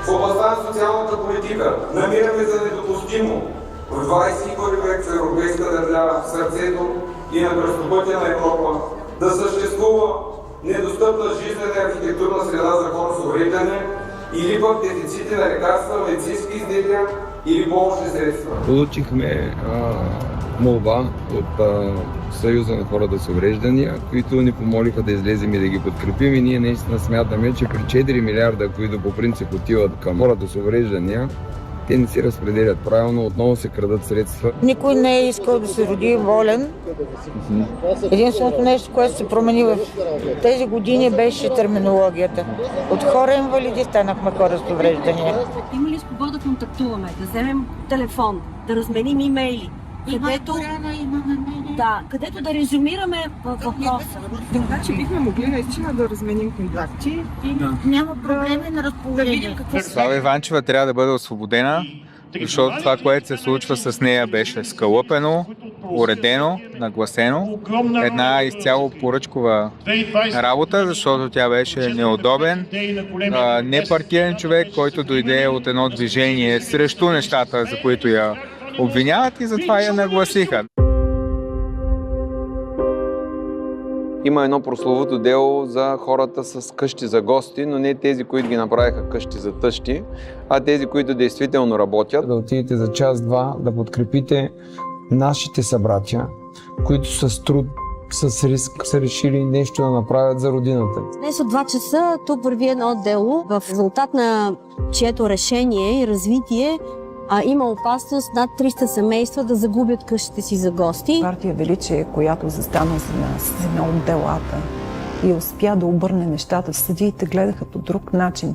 В областта на социалната политика намираме за недопустимо в 21 век в европейска държава, в сърцето и на кръстопътя на Европа, да съществува недостъпна жизнена и архитектурна среда за хора с увреждания или пък дефицити на лекарства, медицински изделия или помощни средства. Получихме молба от Съюза на хората с увреждания, които ни помолиха да излезем и да ги подкрепим, и ние наистина смятаме, че при 4 милиарда, които по принцип отиват към хората с увреждания, те не си разпределят правилно, отново се крадат средства. Никой не е искал да се роди болен. Единственото нещо, което се промени в тези години, беше терминологията. От хора инвалиди станахме хора с увреждания. Има ли с кого да контактуваме, да вземем телефон, да разменим имейли? Където да резюмираме въпроса. Така че бихме могли наистина да разменим контакти и Няма проблеми на разположение. Слава Иванчева трябва да бъде освободена, защото това, което се случва с нея, беше скалъпено, уредено, нагласено. Една изцяло поръчкова работа, защото тя беше неудобен, непартиен човек, който дойде от едно движение срещу нещата, за които я обвиняват, и затова я нагласиха. Има едно прословото дело за хората с къщи за гости, но не тези, които ги направиха къщи за тъщи, а тези, които действително работят. Да отидете за час-два, да подкрепите нашите събратя, които с труд, с риск са решили нещо да направят за родината. Днес от 2 часа тук върви едно дело, в резултат на чието решение и развитие има опасност над 300 семейства да загубят къщите си за гости. партия Величие, която застана за нас, за едно от делата и успя да обърне нещата. Съдиите гледаха по друг начин.